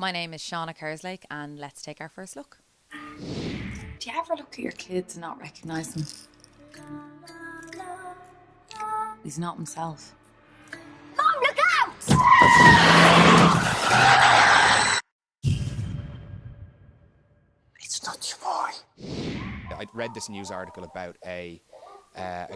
My name is SEÁNA KERSLAKE, and let's take our first look. Do you ever look at your kids and not recognise them? He's not himself. Mom, look out! It's not your boy. I read this news article about a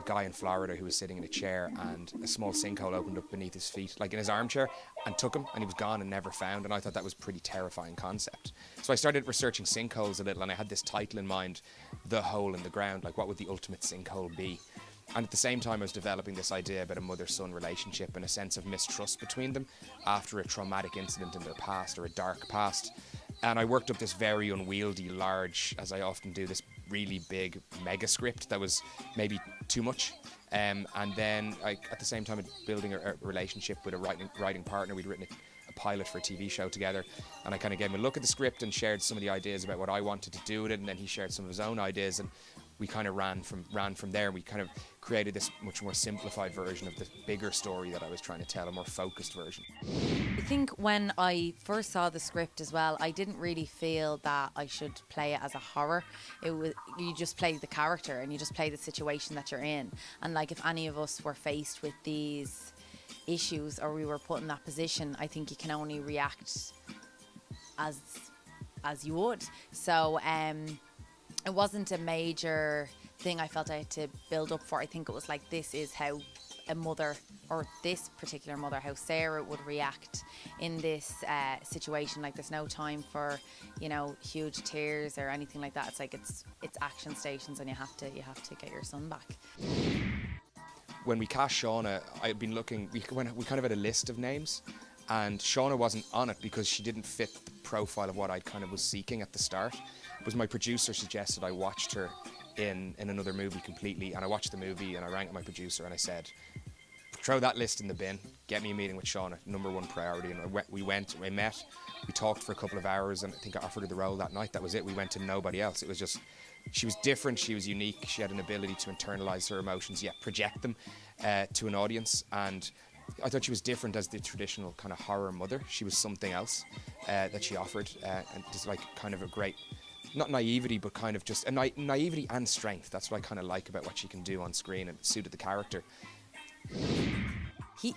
guy in Florida who was sitting in a chair and a small sinkhole opened up beneath his feet, like in his armchair, and took him, and he was gone and never found. And I thought that was a pretty terrifying concept. So I started researching sinkholes a little, and I had this title in mind, The Hole in the Ground, like what would the ultimate sinkhole be? And at the same time I was developing this idea about a mother-son relationship and a sense of mistrust between them after a traumatic incident in their past, or a dark past. And I worked up this very unwieldy, large, as I often do, this really big mega script that was maybe too much. And then at the same time building a relationship with a writing partner. We'd written a pilot for a TV show together, and I kind of gave him a look at the script and shared some of the ideas about what I wanted to do with it, and then he shared some of his own ideas, and we kind of ran from there, and we kind of created this much more simplified version of the bigger story that I was trying to tell, a more focused version. I think when I first saw the script as well, I didn't really feel that I should play it as a horror. It was, you just play the character and you just play the situation that you're in. And like, if any of us were faced with these issues or we were put in that position, I think you can only react as you would. So it wasn't a major thing I felt I had to build up for. I think it was like, this is how a mother, or this particular mother, how Sarah would react in this situation. Like, there's no time for, you know, huge tears or anything like that. It's like it's action stations, and you have to get your son back. When we cast Shauna, I'd been looking, we kind of had a list of names, and Shauna wasn't on it because she didn't fit the profile of what I kind of was seeking at the start. It was my producer suggested I watched her in another movie completely, and I watched the movie and I rang up my producer and I said, throw that list in the bin, get me a meeting with Shauna, number one priority. And we met, we talked for a couple of hours, and I think I offered her the role that night. That was it. We went to nobody else. It was just, she was different, she was unique, she had an ability to internalise her emotions, yet project them to an audience. And I thought she was different as the traditional kind of horror mother. She was something else that she offered, and just like kind of a great, not naivety, but kind of just a naivety and strength. That's what I kind of like about what she can do on screen, and it suited the character.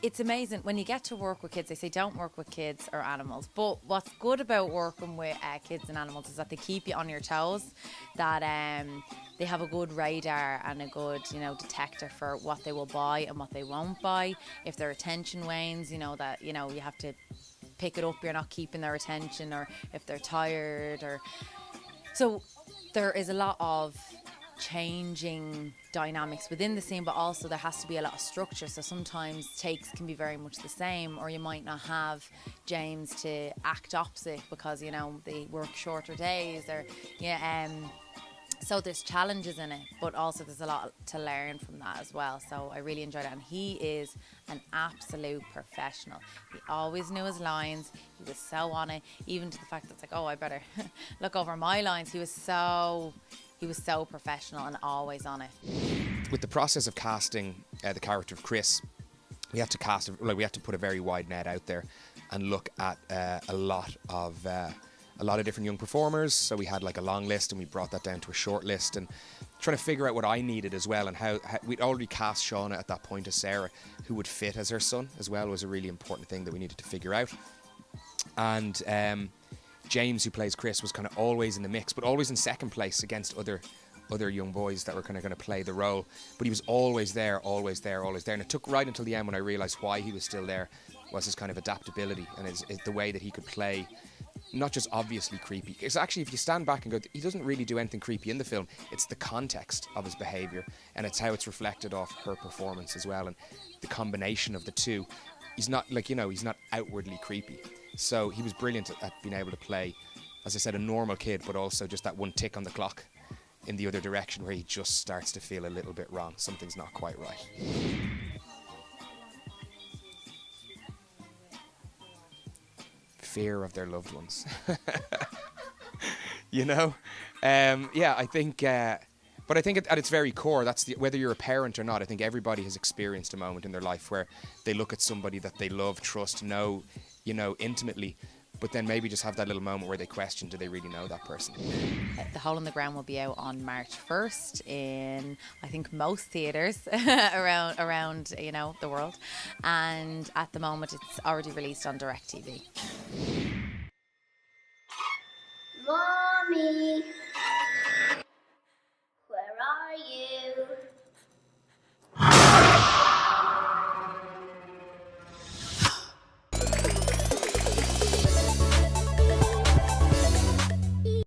It's amazing when you get to work with kids. They say don't work with kids or animals, but what's good about working with kids and animals is that they keep you on your toes, that they have a good radar and a good, you know, detector for what they will buy and what they won't buy. If their attention wanes, you know, that, you know, you have to pick it up, you're not keeping their attention, or if they're tired, or so there is a lot of changing dynamics within the scene, but also there has to be a lot of structure. So sometimes takes can be very much the same, or you might not have James to act opposite because, you know, they work shorter days, or so there's challenges in it, but also there's a lot to learn from that as well. So I really enjoyed it, and he is an absolute professional. He always knew his lines. He was so on it, even to the fact that it's like, oh, I better look over my lines. He was so professional and always on it. With the process of casting the character of Chris, we had to put a very wide net out there and look at a lot of different young performers. So we had like a long list, and we brought that down to a short list, and trying to figure out what I needed as well, and how we'd already cast Shauna at that point as Sarah, who would fit as her son as well, was a really important thing that we needed to figure out. And James, who plays Chris, was kind of always in the mix, but always in second place against other young boys that were kind of going to play the role. But he was always there. And it took right until the end when I realised why he was still there was his kind of adaptability and his the way that he could play, not just obviously creepy. It's actually, if you stand back and go, he doesn't really do anything creepy in the film. It's the context of his behaviour, and it's how it's reflected off her performance as well, and the combination of the two. He's not, like, you know, he's not outwardly creepy. So he was brilliant at being able to play, as I said, a normal kid, but also just that one tick on the clock in the other direction where he just starts to feel a little bit wrong. Something's not quite right. Fear of their loved ones. You know? I think... But I think at its very core, whether you're a parent or not, I think everybody has experienced a moment in their life where they look at somebody that they love, trust, know, you know, intimately, but then maybe just have that little moment where they question, do they really know that person? The Hole in the Ground will be out on March 1st in, I think, most theatres around the world, and at the moment it's already released on DirecTV.